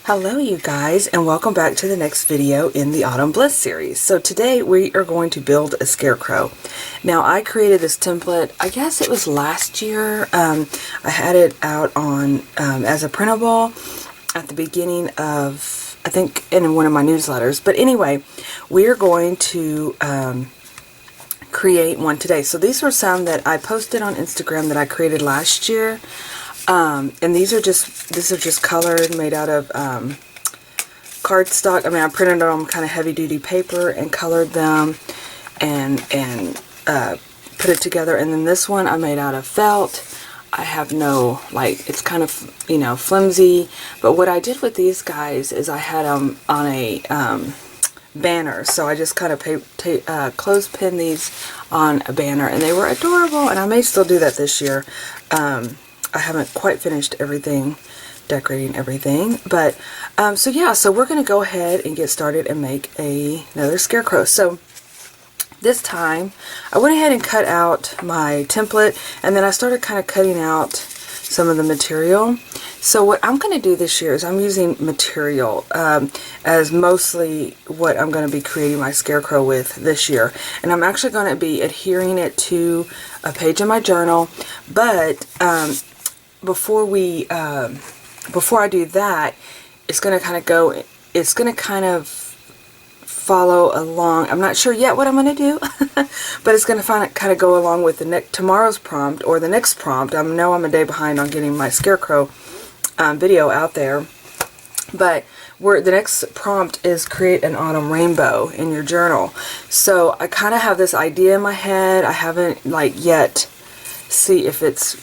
Hello you guys, and welcome back to the next video in the Autumn Bliss series. So today we are going to build a scarecrow. Now I created this template, I guess it was last year. I had it out on as a printable at the beginning of, I think in one of my newsletters. But anyway, we are going to create one today. So these were some that I posted on Instagram that I created last year. And these are just colored, made out of cardstock. I mean, I printed it on kind of heavy duty paper and colored them and put it together. And then this one I made out of felt. I have no, like, it's kind of, you know, flimsy. But what I did with these guys is I had them on a banner. So I just kind of clothespin these on a banner, and they were adorable. And I may still do that this year. I haven't quite finished everything, decorating everything, but so yeah, so we're going to go ahead and get started and make another scarecrow. So this time I went ahead and cut out my template, and then I started kind of cutting out some of the material. So what I'm going to do this year is I'm using material as mostly what I'm going to be creating my scarecrow with this year. And I'm actually going to be adhering it to a page in my journal. But before I do that, it's going to kind of follow along. I'm not sure yet what I'm going to do, but it's going to kind of go along with tomorrow's prompt or the next prompt. I know I'm a day behind on getting my scarecrow video out there, but the next prompt is create an autumn rainbow in your journal. So I kind of have this idea in my head. I haven't yet see if it's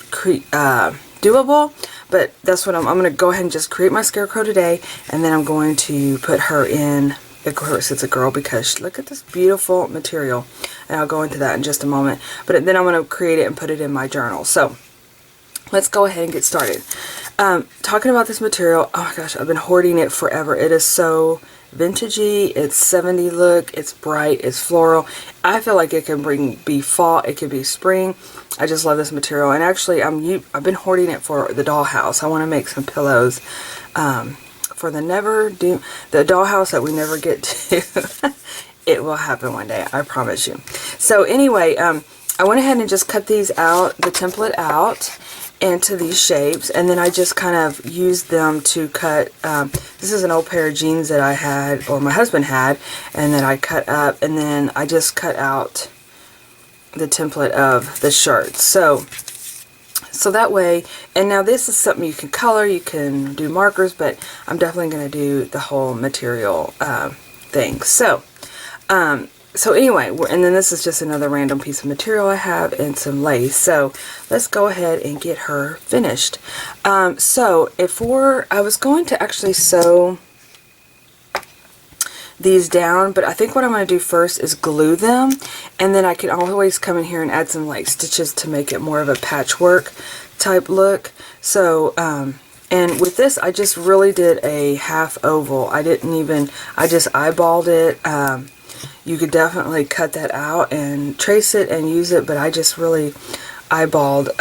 doable, but that's what I'm going to go ahead and just create my scarecrow today, and then I'm going to put her in. Of course it's a girl because look at this beautiful material, and I'll go into that in just a moment. But then I'm going to create it and put it in my journal. So let's go ahead and get started. Talking about this material, oh my gosh, I've been hoarding it forever. It is so vintagey, it's 70s look, it's bright, it's floral. I feel like it can be fall, it could be spring. I just love this material, and actually I've been hoarding it for the dollhouse. I want to make some pillows for the dollhouse that we never get to. It will happen one day, I promise you. So anyway, I went ahead and just cut these out, the template out into these shapes, and then I just kind of used them to cut. This is an old pair of jeans that I had, or my husband had, and then I cut up, and then I just cut out the template of the shirt. So that way, and now this is something you can color, you can do markers, but I'm definitely going to do the whole material thing. So anyway, and then this is just another random piece of material I have and some lace. So let's go ahead and get her finished. I was going to actually sew these down, but I think what I'm going to do first is glue them, and then I can always come in here and add some like stitches to make it more of a patchwork type look. So and with this I just really did a half oval. I just eyeballed it. You could definitely cut that out and trace it and use it, but I just really eyeballed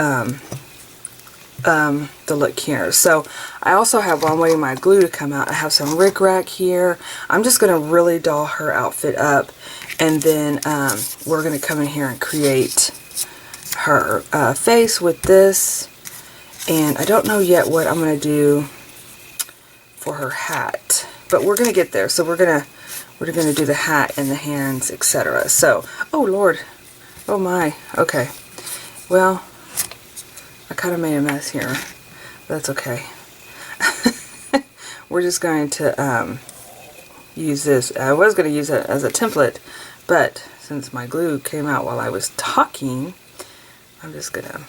the look here. So I also have, while I'm waiting my glue to come out, I have some rickrack here. I'm just going to really doll her outfit up, and then we're going to come in here and create her face with this. And I don't know yet what I'm going to do for her hat, but we're going to get there. So we're going to do the hat and the hands, etc. So, oh Lord, oh my, okay. Well, I kind of made a mess here, but that's okay. We're just going to use this. I was going to use it as a template, but since my glue came out while I was talking, I'm just going to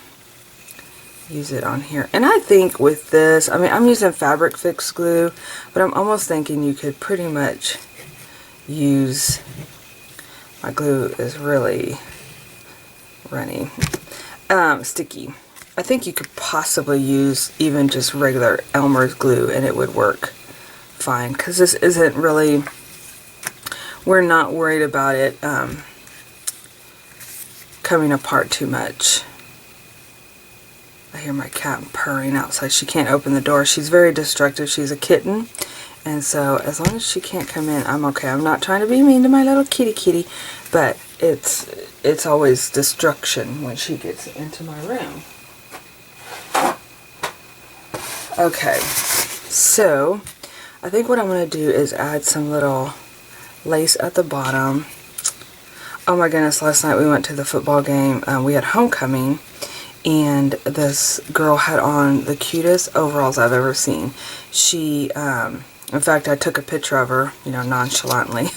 use it on here. And I think with this, I mean, I'm using fabric fix glue, but I'm almost thinking you could pretty much use, my glue is really runny, sticky. I think you could possibly use even just regular Elmer's glue and it would work fine, because this isn't really, we're not worried about it coming apart too much. I hear my cat purring outside. She can't open the door. She's very destructive. She's a kitten, And so as long as she can't come in, I'm okay. I'm not trying to be mean to my little kitty, but it's always destruction when she gets into my room. Okay, so I think what I'm going to do is add some little lace at the bottom. Oh my goodness, last night we went to the football game. We had homecoming, and this girl had on the cutest overalls I've ever seen. She, in fact, I took a picture of her, you know, nonchalantly.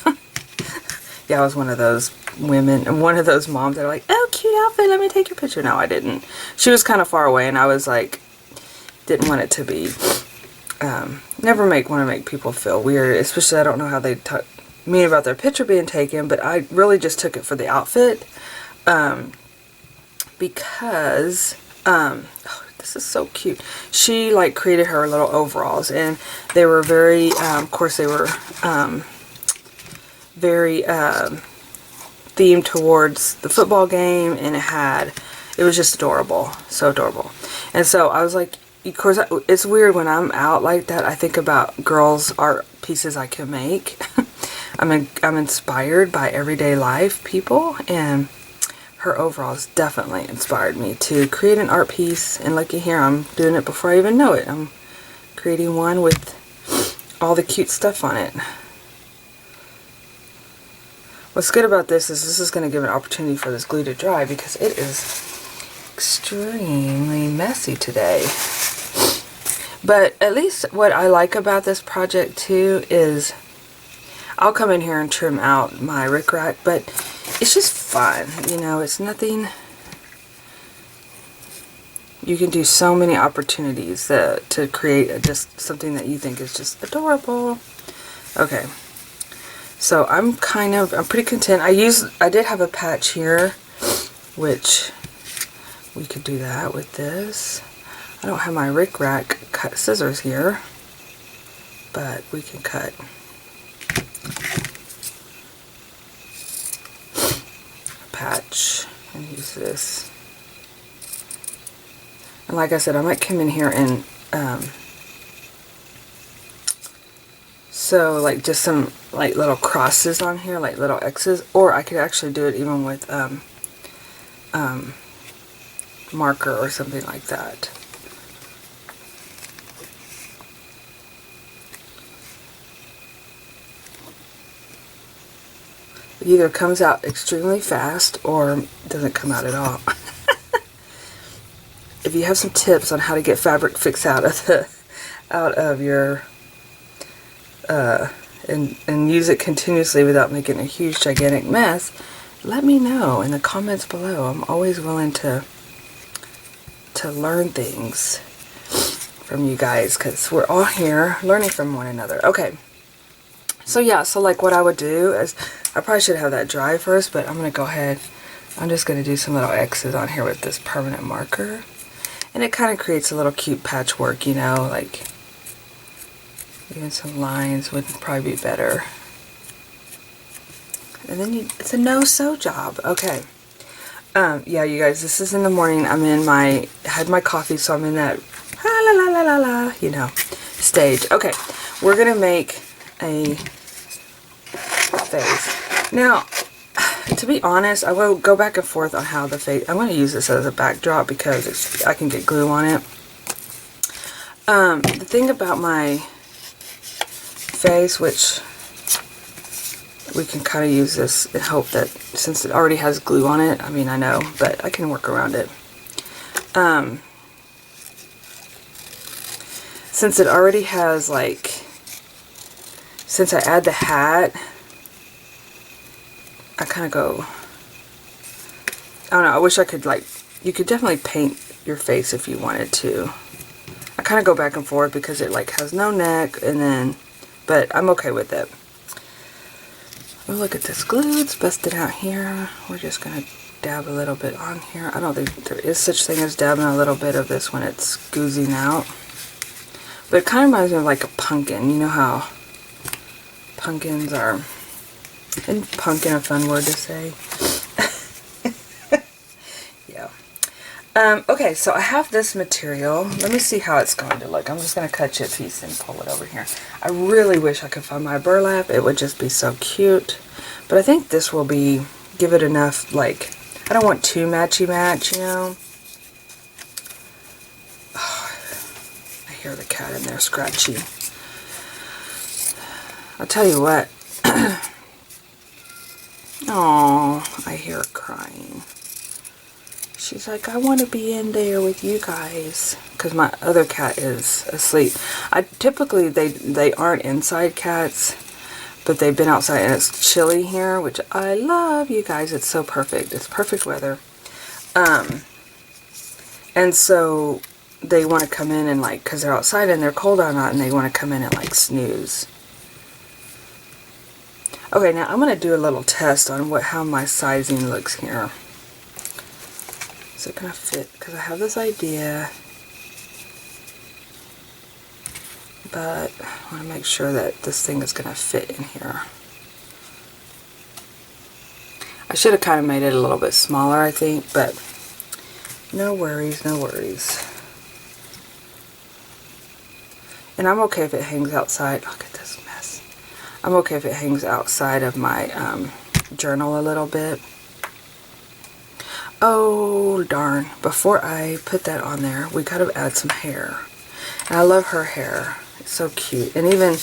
Yeah, I was one of those women, and one of those moms that are like, oh, cute outfit, let me take your picture. No, I didn't. She was kind of far away, and I was like, didn't want it to be, never want to make people feel weird, especially I don't know how they talk mean about their picture being taken, but I really just took it for the outfit, because, oh, this is so cute. She like created her little overalls, and they were very, of course they were, very, themed towards the football game, and it was just adorable, so adorable. And so I was like, of course, it's weird when I'm out like that, I think about girls' art pieces I can make. I'm inspired by everyday life people, and her overalls definitely inspired me to create an art piece. And looky here, I'm doing it before I even know it. I'm creating one with all the cute stuff on it. What's good about this is going to give an opportunity for this glue to dry, because it is extremely messy today. But at least what I like about this project too is I'll come in here and trim out my rickrack, but it's just fun, you know, it's nothing. You can do so many opportunities to create just something that you think is just adorable. Okay, so I'm pretty content. I did have a patch here, which we could do that with this. I don't have my rickrack cut scissors here, but we can cut a patch and use this. And like I said, I might come in here and sew like just some like little crosses on here, like little X's, or I could actually do it even with marker or something like that. It either comes out extremely fast or doesn't come out at all. If you have some tips on how to get fabric fix out of your and use it continuously without making a huge gigantic mess, let me know in the comments below. I'm always willing to learn things from you guys, because we're all here learning from one another. Okay, so yeah, so like what I would do is, I probably should have that dry first, but I'm going to go ahead, I'm just going to do some little X's on here with this permanent marker, and it kind of creates a little cute patchwork, you know, like even some lines would probably be better. And then it's a no-sew job. Okay. Yeah, you guys, this is in the morning. I had my coffee, so I'm in that la la la la la, you know, stage. Okay, we're gonna make a face. Now, to be honest, I will go back and forth on how the face. I'm going to use this as a backdrop because I can get glue on it. The thing about my face, which we can kind of use this and hope that since it already has glue on it, I mean, I know, but I can work around it. Since it already has, like, since I add the hat, I kind of go, I don't know, I wish I could, like, you could definitely paint your face if you wanted to. I kind of go back and forth because it, like, has no neck, and then, but I'm okay with it. Oh, look at this glue, it's busted out here. We're just going to dab a little bit on here. I don't think there is such thing as dabbing a little bit of this when it's oozing out. But it kind of reminds me of like a pumpkin. You know how pumpkins are, isn't pumpkin a fun word to say? Yeah. Okay, so I have this material. Let me see how it's going to look. I'm just going to cut you a piece and pull it over here. I really wish I could find my burlap. It would just be so cute. But I think this will be, give it enough, like, I don't want too matchy-match, you know. Oh, I hear the cat in there scratchy. I'll tell you what. Oh, I hear her crying. She's like, I want to be in there with you guys. Because my other cat is asleep. Typically, they aren't inside cats. But they've been outside and it's chilly here. Which I love, you guys. It's so perfect. It's perfect weather. And so they want to come in and like, because they're outside and they're cold or not. And they want to come in and like snooze. Okay, now I'm going to do a little test on how my sizing looks here. Is it going to fit? Because I have this idea, but I want to make sure that this thing is going to fit in here. I should have kind of made it a little bit smaller, I think, but no worries, no worries. And I'm okay if it hangs outside. Look at this mess. I'm okay if it hangs outside of my journal a little bit. Oh, darn. Before I put that on there, we gotta add some hair. And I love her hair. It's so cute. And even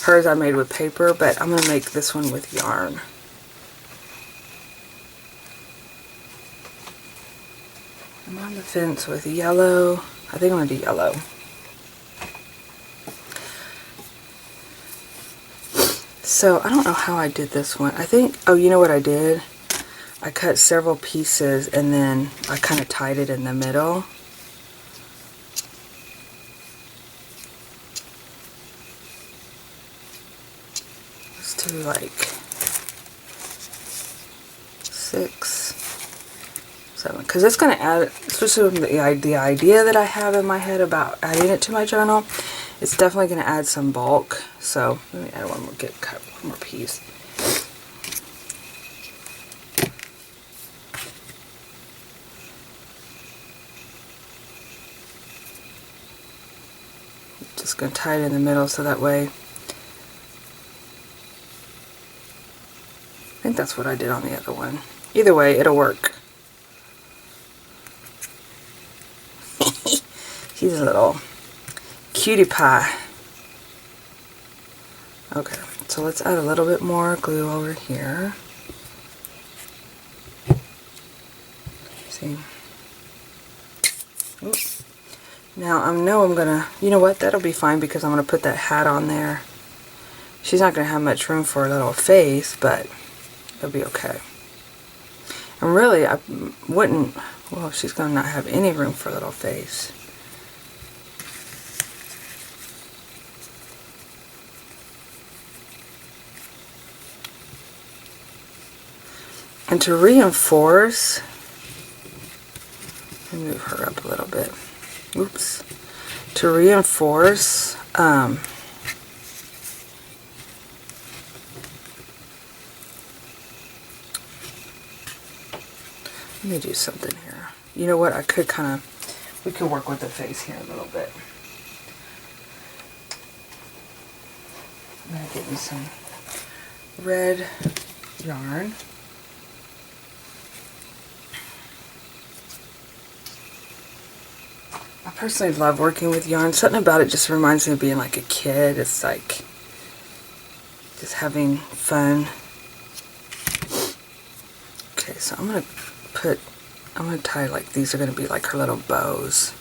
hers I made with paper, but I'm gonna make this one with yarn. I'm on the fence with yellow. I think I'm gonna do yellow. So, I don't know how I did this one. I think, oh, you know what I did? I cut several pieces and then I kind of tied it in the middle. Let's do like 6, 7, because it's going to add, especially with the idea that I have in my head about adding it to my journal, it's definitely going to add some bulk. So let me add one more, cut one more piece. Just going to tie it in the middle so that way, I think that's what I did on the other one. Either way, it'll work. She's a little cutie pie. Okay, so let's add a little bit more glue over here. See? Oops. Now I know I'm gonna, you know what, that'll be fine because I'm gonna put that hat on there. She's not gonna have much room for a little face, but it'll be okay. And really, I wouldn't, well, she's gonna not have any room for a little face. And to reinforce, let me move her up a little bit. Oops. To reinforce, let me do something here. You know what? I could kind of, we could work with the face here a little bit. I'm going to get me some red yarn. I personally love working with yarn. Something about it just reminds me of being like a kid. It's like just having fun. Okay, so I'm gonna tie, like, these are gonna be like her little bows.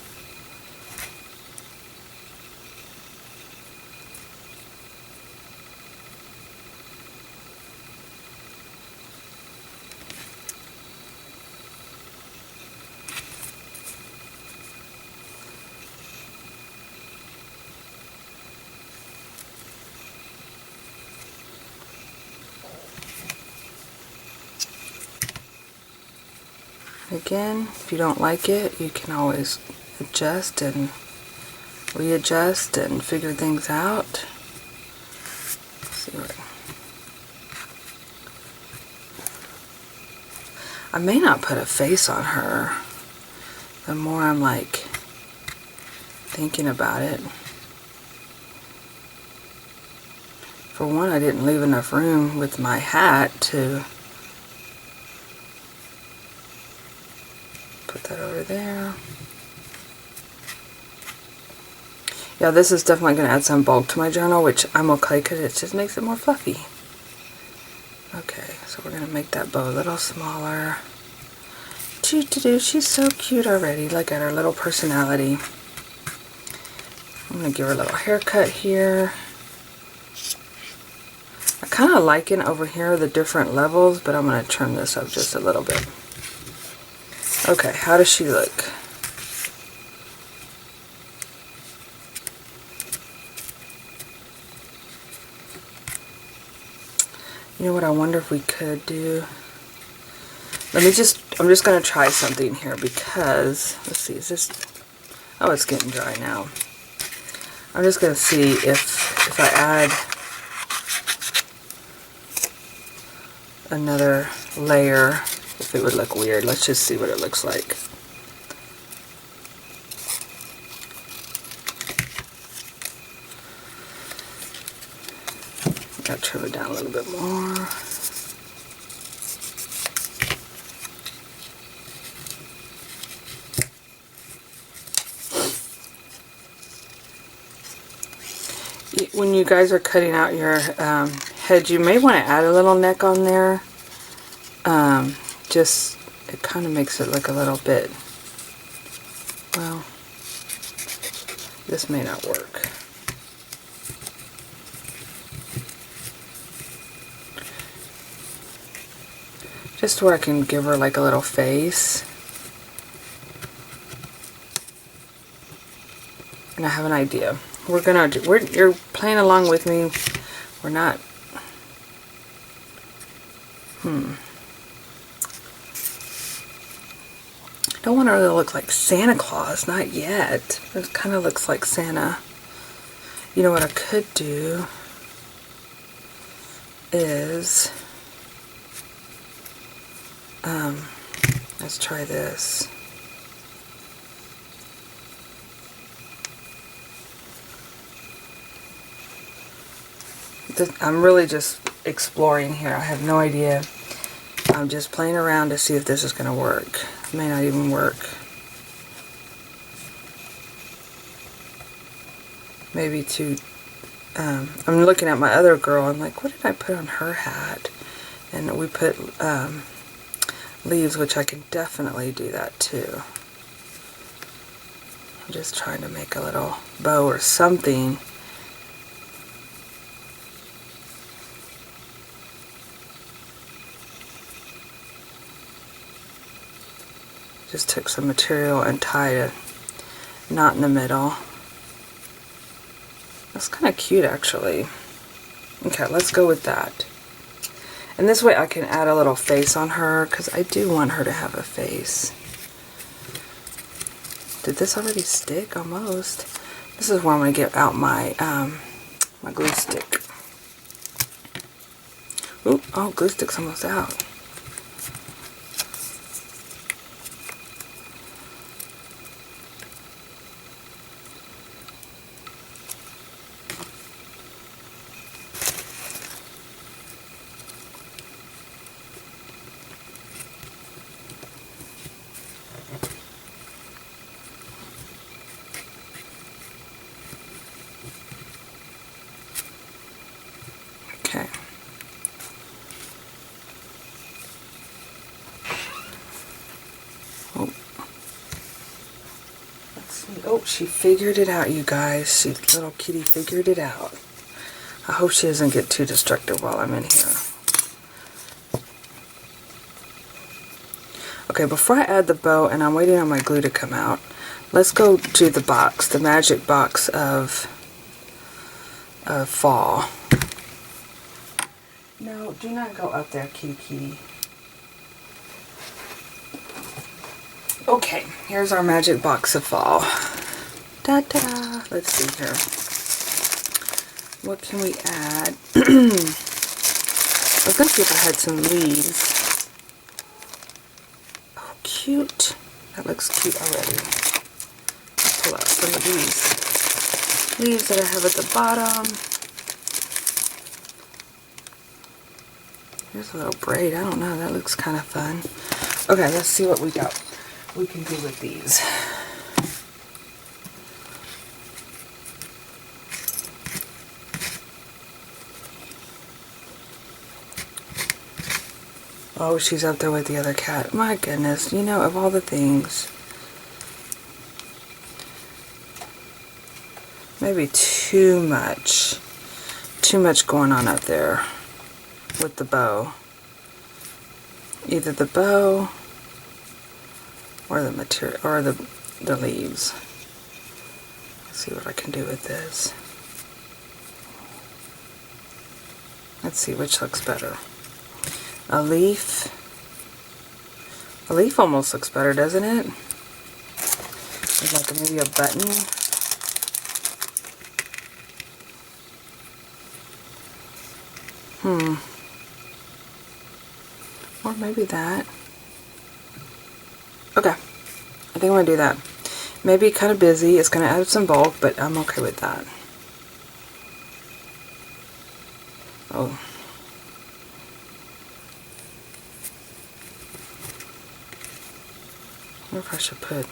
Again, if you don't like it, you can always adjust and readjust and figure things out. Let's see what, I may not put a face on her. the more I'm like thinking about it. For one, I didn't leave enough room with my hat to put that over there. Yeah, this is definitely going to add some bulk to my journal, which I'm okay because it just makes it more fluffy. Okay, so we're going to make that bow a little smaller. She's so cute already. Look at her little personality. I'm going to give her a little haircut here. I kind of liking over here the different levels, but I'm going to turn this up just a little bit. Okay, how does she look? You know what I wonder if we could do? I'm just going to try something here because, let's see, is this, oh, it's getting dry now. I'm just going to see if I add another layer, if it would look weird. Let's just see what it looks like. Gotta trim it down a little bit more. When you guys are cutting out your head, you may want to add a little neck on there. Just, it kind of makes it look a little bit, well, this may not work. Just where I can give her like a little face. And I have an idea. You're playing along with me. We're not. I don't want her to look like Santa Claus, not yet. It kind of looks like Santa. You know what I could do is, let's try this. I'm really just exploring here. I have no idea. I'm just playing around to see if this is going to work. It may not even work. Maybe I'm looking at my other girl. I'm like, what did I put on her hat? And we put leaves, which I can definitely do that too. I'm just trying to make a little bow or something. Just took some material and tied a knot in the middle. That's kind of cute, actually. Okay, let's go with that. And this way I can add a little face on her, because I do want her to have a face. Did this already stick? Almost. This is where I'm going to get out my my glue stick. Oop, oh, glue stick's almost out. Okay. Oh. Let's see. Oh, she figured it out, you guys. Little kitty figured it out. I hope she doesn't get too destructive while I'm in here. Okay, before I add the bow, and I'm waiting on my glue to come out, let's go to the box, the magic box of fall. No, do not go up there, kitty kitty. Okay, here's our magic box of fall. Ta-da! Let's see here. What can we add? I was going to see if I had some leaves. Oh, cute. That looks cute already. Let's pull out some of these leaves that I have at the bottom. Here's a little braid. I don't know. That looks kind of fun. Okay, let's see what we can do with these. Oh, she's up there with the other cat. My goodness, you know, of all the things. Maybe too much going on up there with the bow. Either the bow or the material or the leaves. Let's see what I can do with this. Let's see which looks better. A leaf. A leaf almost looks better, doesn't it? With like maybe a button. Or maybe that. Okay. I think I'm going to do that. Maybe kind of busy. It's going to add some bulk, but I'm okay with that. Oh. I wonder if I should put...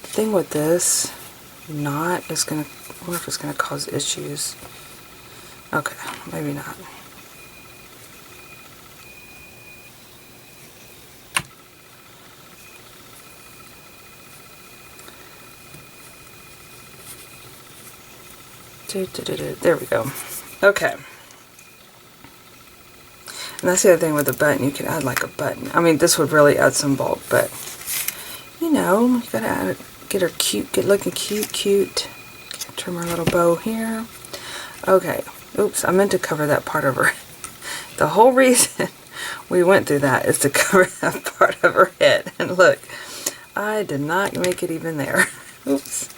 The thing with this knot is going to... I wonder if it's going to cause issues. Okay, maybe not. There we go. Okay. And that's the other thing with the button. You can add like a button. I mean, this would really add some bulk, but you know, you gotta add, get her cute, get looking cute. Trim her little bow here. Okay. Oops, I meant to cover that part of her. The whole reason we went through that is to cover that part of her head. And look, I did not make it even there. Oops.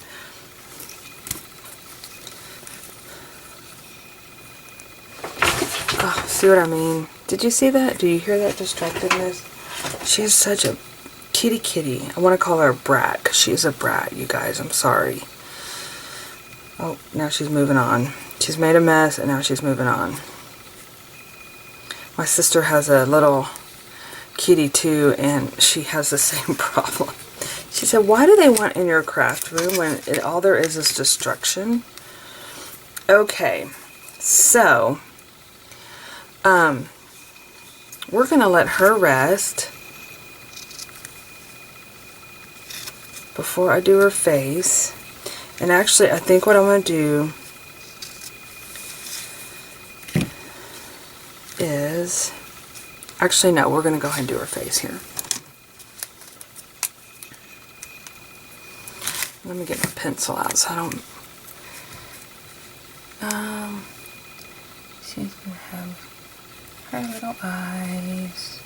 Oh, see what I mean? Did you see that? Do you hear that distractedness? She is such a kitty. I want to call her a brat because she is a brat, you guys. I'm sorry. Oh, now she's moving on. She's made a mess and now she's moving on. My sister has a little kitty too, and she has the same problem. She said, why do they want in your craft room when all there is destruction? Okay, so we're gonna let her rest before I do her face. And actually, I think what I'm gonna do is, actually no, we're gonna go ahead and do her face here. Let me get my pencil out so I don't, she's gonna have her little eyes.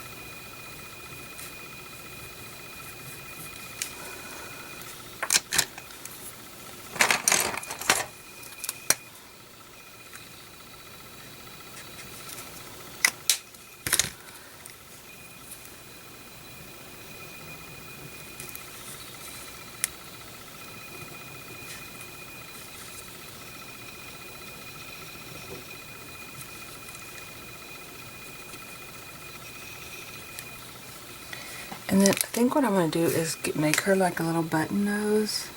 And then I think what I'm going to do is make her like a little button nose.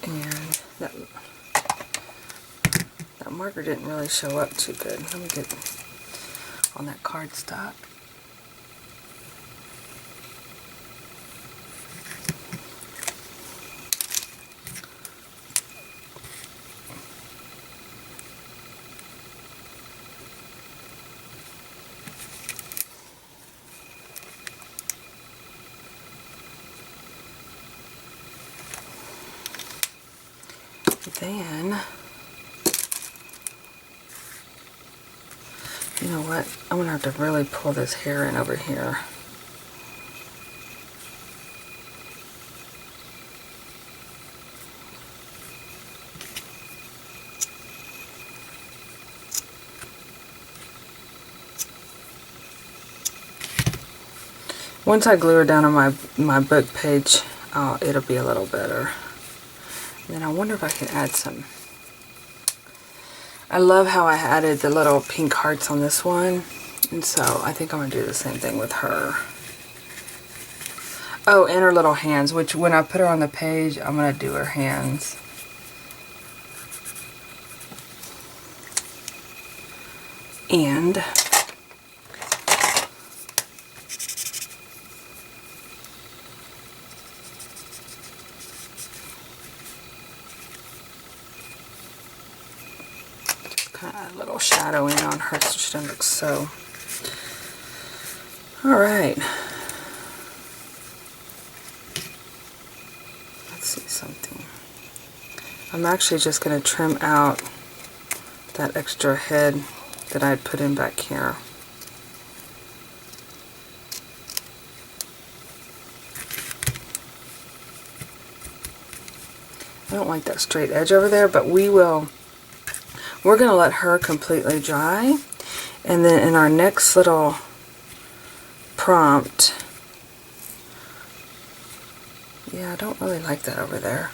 And that marker didn't really show up too good. Let me get on that cardstock. Then, you know what? I'm gonna have to really pull this hair in over here. Once I glue her down on my book page, it'll be a little better. And then I wonder if I can add some. I love how I added the little pink hearts on this one. And so I think I'm going to do the same thing with her. Oh, and her little hands, which when I put her on the page, I'm going to do her hands. And kind of a little shadowing on her so she doesn't look so. Alright. Let's see something. I'm actually just going to trim out that extra head that I had put in back here. I don't like that straight edge over there, but we're going to let her completely dry, and then in our next little prompt, yeah, I don't really like that over there.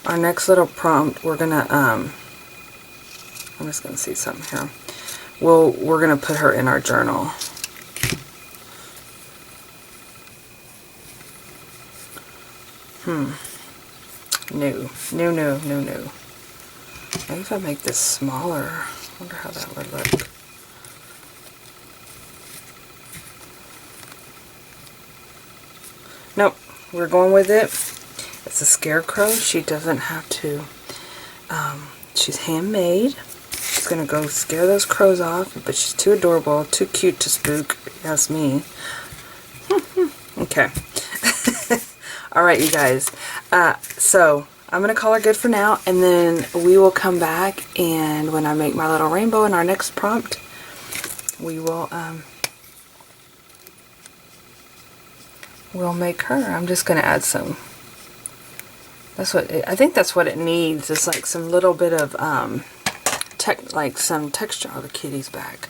Our next little prompt, we're gonna I'm just gonna see something here. We're gonna put her in our journal. No. Maybe if I make this smaller, I wonder how that would look. Nope, we're going with it. It's a Scarecrow. She doesn't have to, she's handmade. She's going to go scare those crows off, but she's too adorable, too cute to spook, if you ask me. Okay. Alright, you guys. So, I'm going to call her good for now, and then we will come back, and when I make my little rainbow in our next prompt, we will, we'll make her. I'm just going to add some. I think that's what it needs. It's like some little bit of, like some texture. Oh, the kitty's back.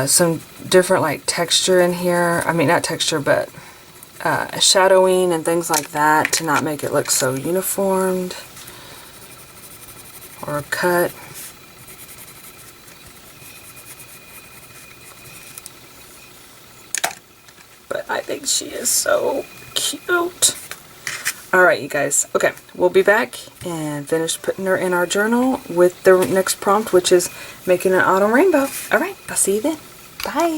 Some different like texture in here. I mean, not texture, but shadowing and things like that to not make it look so uniformed or cut. But I think she is so cute. Alright, you guys. Okay, we'll be back and finish putting her in our journal with the next prompt, which is making an autumn rainbow. Alright, I'll see you then. Bye.